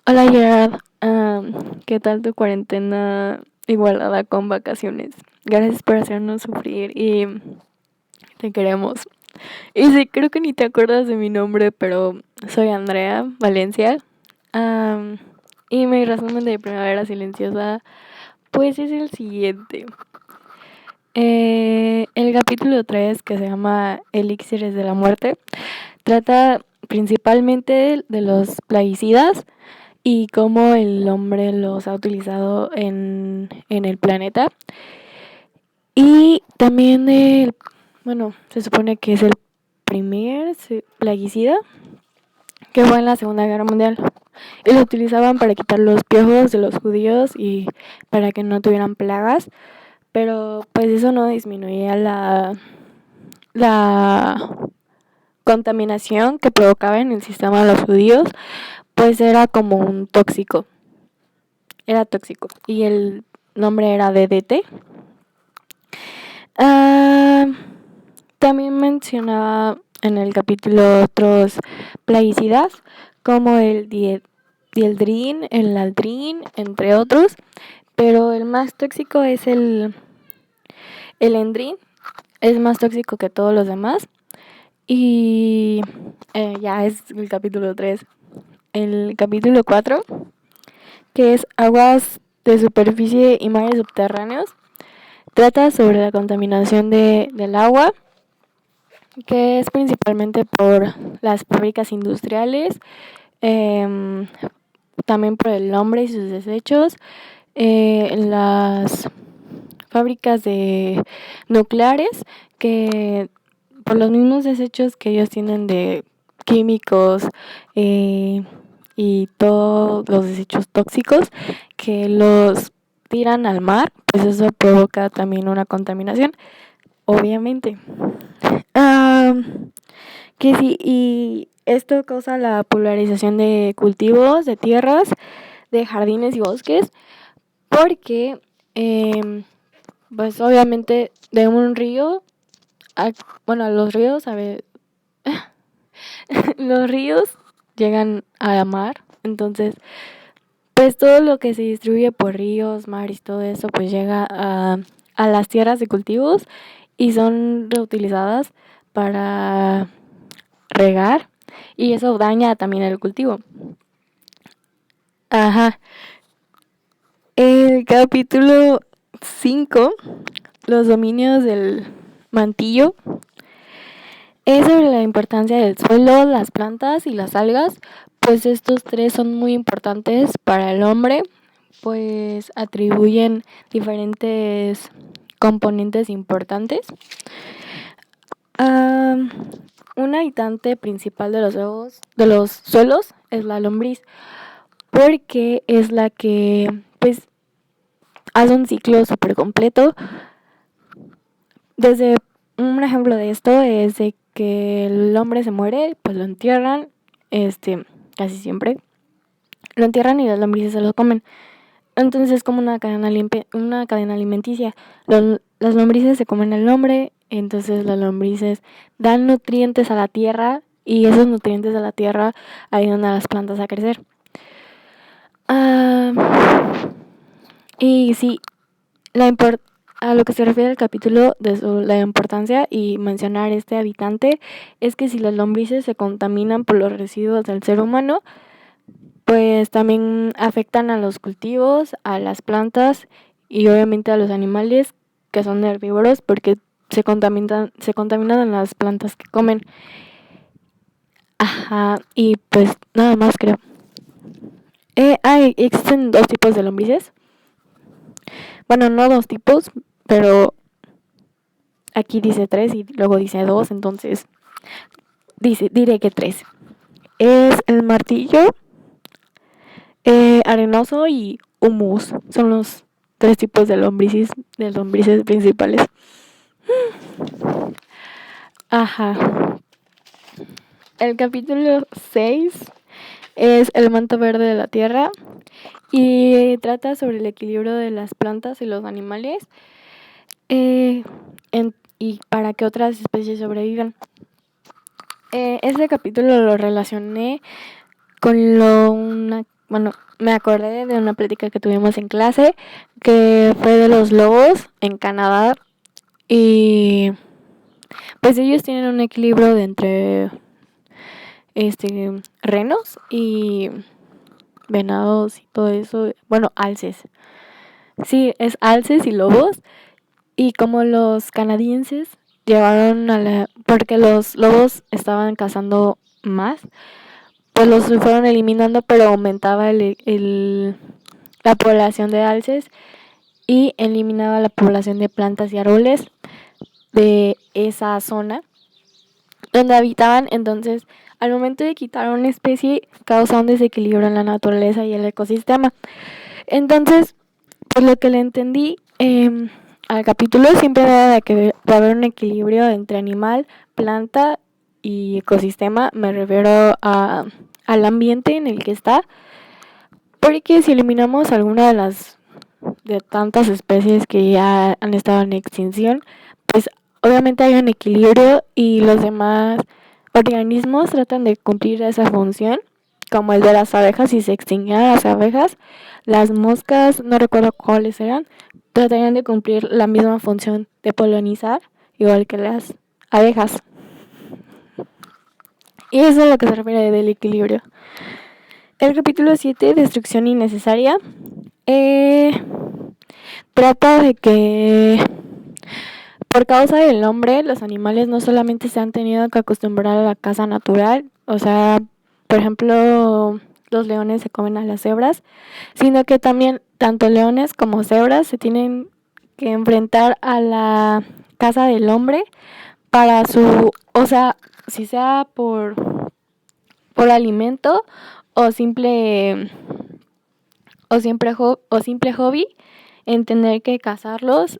Hola Gerard, ¿qué tal tu cuarentena igualada con vacaciones? Gracias por hacernos sufrir y te queremos. Y sí, creo que ni te acuerdas de mi nombre, pero soy Andrea Valencia. Am, y mi resumen de Primavera Silenciosa, pues es el siguiente. El capítulo 3, que se llama Elixires de la Muerte, trata principalmente de los plaguicidas y cómo el hombre los ha utilizado en el planeta. Y también bueno, se supone que es el primer plaguicida que fue en la Segunda Guerra Mundial. Y lo utilizaban para quitar los piojos de los judíos y para que no tuvieran plagas. Pero pues eso no disminuía la contaminación que provocaba en el sistema de los judíos, pues era como un tóxico. Era tóxico. Y el nombre era DDT. Ah, también mencionaba en el capítulo otros plaguicidas como el dieldrin, el aldrin, entre otros. Pero el más tóxico es el endrin. Es más tóxico que todos los demás. Y ya es el capítulo 3. El capítulo 4, que es aguas de superficie y mares subterráneos, trata sobre la contaminación del agua, que es principalmente por las fábricas industriales, eh, también por el hombre y sus desechos, las fábricas de nucleares, que por los mismos desechos que ellos tienen de químicos y todos los desechos tóxicos que los tiran al mar, pues eso provoca también una contaminación, obviamente. Ah, que sí, y esto causa la polarización de cultivos, de tierras, de jardines y bosques, porque, pues obviamente de un río, bueno, los ríos, a ver, los ríos llegan a la mar, entonces, pues todo lo que se distribuye por ríos, mares y todo eso, pues llega a las tierras de cultivos y son reutilizadas para regar y eso daña también el cultivo. Ajá. El capítulo 5, los dominios del mantillo, es sobre la importancia del suelo, las plantas y las algas, pues estos tres son muy importantes para el hombre, pues atribuyen diferentes componentes importantes. Ah, un habitante principal de los suelos es la lombriz, porque es la que pues hace un ciclo súper completo. Desde un ejemplo de esto es de que el hombre se muere, pues lo entierran, casi siempre. Lo entierran y las lombrices se lo comen. Entonces es como una cadena alimenticia. Las lombrices se comen al hombre, entonces las lombrices dan nutrientes a la tierra y esos nutrientes de la tierra ayudan a las plantas a crecer. Ah, y sí, a lo que se refiere el capítulo de la importancia y mencionar este habitante es que si las lombrices se contaminan por los residuos del ser humano, pues también afectan a los cultivos, a las plantas y obviamente a los animales que son herbívoros porque se contaminan en las plantas que comen. Ajá, y pues nada más creo. Existen dos tipos de lombrices. Bueno, no dos tipos, pero aquí dice tres y luego dice dos, entonces diré que tres. Es el martillo, arenoso y humus. Son los tres tipos de lombrices principales. Ajá. El capítulo 6 es el manto verde de la tierra y trata sobre el equilibrio de las plantas y los animales y para que otras especies sobrevivan. Este capítulo lo relacioné con bueno, me acordé de una plática que tuvimos en clase que fue de los lobos en Canadá y pues ellos tienen un equilibrio de entre renos y venados y todo eso, bueno, alces. Sí, es alces y lobos. Y como los canadienses llevaron porque los lobos estaban cazando más, pues los fueron eliminando, pero aumentaba la población de alces y eliminaba la población de plantas y árboles de esa zona donde habitaban. Entonces, al momento de quitar una especie, causa un desequilibrio en la naturaleza y el ecosistema. Entonces, por lo que le entendí al capítulo, siempre debe haber un equilibrio entre animal, planta y ecosistema. Me refiero al ambiente en el que está, porque si eliminamos alguna de tantas especies que ya han estado en extinción, pues obviamente hay un equilibrio y los demás organismos tratan de cumplir esa función, como el de las abejas. Si se extinguieran las abejas, las moscas, no recuerdo cuáles eran, tratarían de cumplir la misma función de polinizar, igual que las abejas. Y eso es a lo que se refiere del equilibrio. El capítulo 7, destrucción innecesaria, trata de que por causa del hombre, los animales no solamente se han tenido que acostumbrar a la caza natural, o sea, por ejemplo, los leones se comen a las cebras, sino que también tanto leones como cebras se tienen que enfrentar a la caza del hombre para o sea, si sea por alimento o simple hobby, en tener que cazarlos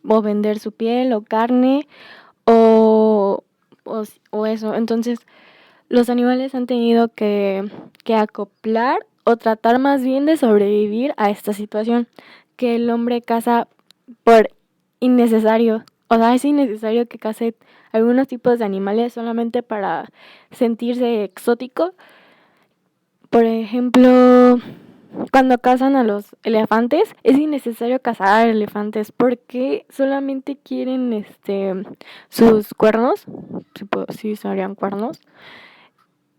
o vender su piel o carne o eso. Entonces, los animales han tenido que acoplar o tratar más bien de sobrevivir a esta situación que el hombre caza por innecesario. O sea, es innecesario que case algunos tipos de animales solamente para sentirse exótico. Por ejemplo, cuando cazan a los elefantes, es innecesario cazar elefantes porque solamente quieren sus cuernos, sí serían cuernos,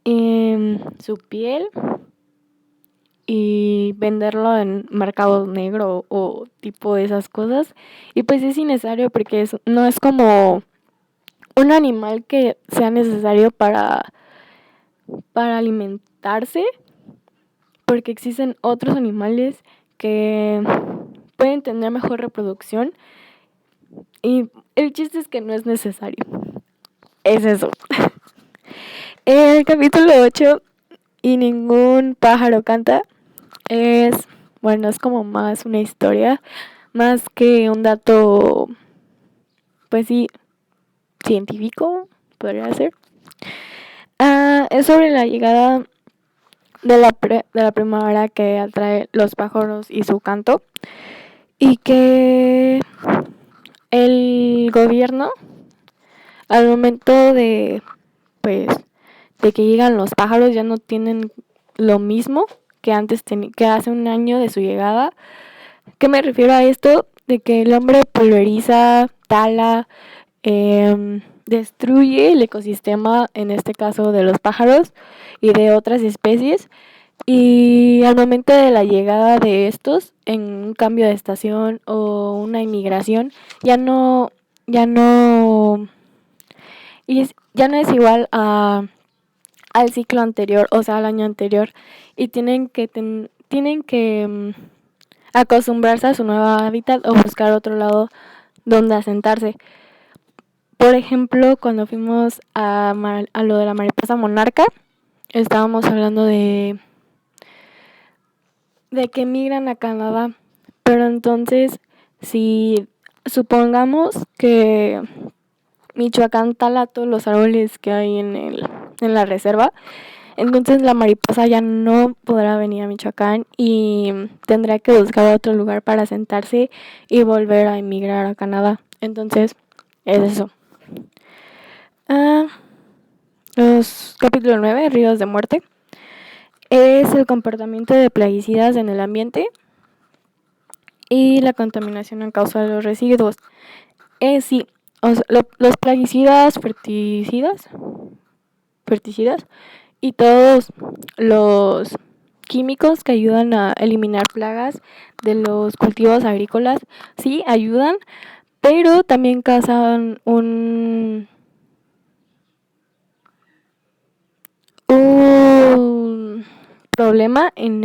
su piel y venderlo en mercado negro o tipo de esas cosas. Y pues es innecesario porque no es como un animal que sea necesario para alimentarse, porque existen otros animales que pueden tener mejor reproducción y el chiste es que no es necesario. Es eso. El capítulo 8, y ningún pájaro canta, bueno, es como más una historia, más que un dato, pues sí, científico, podría ser. Es sobre la llegada de la primavera que atrae los pájaros y su canto, y que el gobierno, al momento pues, de que llegan los pájaros, ya no tienen lo mismo que que hace un año de su llegada. ¿Qué me refiero a esto? De que el hombre pulveriza, tala, destruye el ecosistema, en este caso de los pájaros y de otras especies. Y al momento de la llegada de estos, en un cambio de estación o una inmigración, ya no, ya no es igual al ciclo anterior, o sea, al año anterior, y tienen que acostumbrarse a su nuevo hábitat o buscar otro lado donde asentarse. Por ejemplo, cuando fuimos a lo de la mariposa monarca, estábamos hablando de que migran a Canadá, pero entonces si supongamos que Michoacán tala todos los árboles que hay en la reserva, entonces la mariposa ya no podrá venir a Michoacán y tendrá que buscar otro lugar para sentarse y volver a emigrar a Canadá. Entonces, es eso. Los capítulo 9, Ríos de Muerte, es es el comportamiento de plaguicidas en el ambiente y la contaminación a causa de los residuos. Sí, los plaguicidas, pesticidas y todos los químicos que ayudan a eliminar plagas de los cultivos agrícolas, sí, ayudan, pero también causan un problema en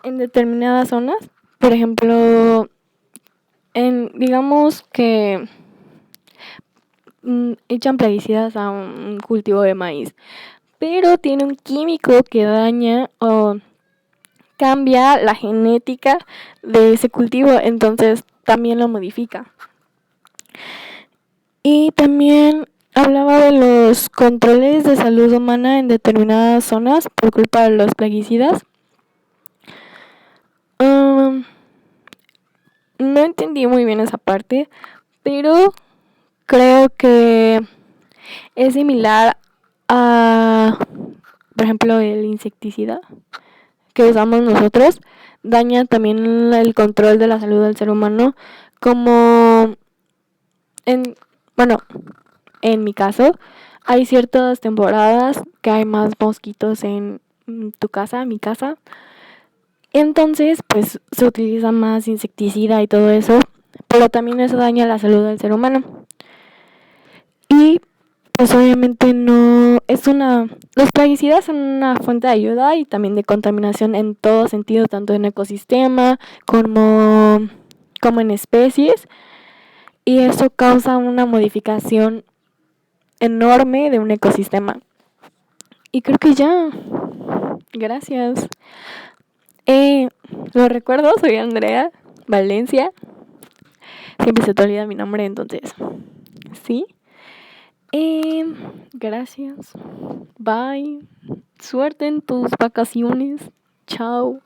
determinadas zonas. Por ejemplo, digamos que echan plaguicidas a un cultivo de maíz, pero tiene un químico que daña o cambia la genética de ese cultivo, entonces también lo modifica. Y también hablaba de los controles de salud humana en determinadas zonas por culpa de los plaguicidas. No entendí muy bien esa parte, pero creo que es similar a, por ejemplo, el insecticida que usamos nosotros. Daña también el control de la salud del ser humano, como en mi caso, hay ciertas temporadas que hay más mosquitos en tu casa, mi casa. Entonces, pues se utiliza más insecticida y todo eso, pero también eso daña la salud del ser humano. Y pues obviamente no es los plaguicidas son una fuente de ayuda y también de contaminación en todo sentido, tanto en ecosistema como en especies, y eso causa una modificación enorme de un ecosistema. Y creo que ya. Gracias. Lo recuerdo, soy Andrea Valencia. Siempre se te olvida mi nombre, entonces. Sí. Gracias. Bye. Suerte en tus vacaciones. Chao.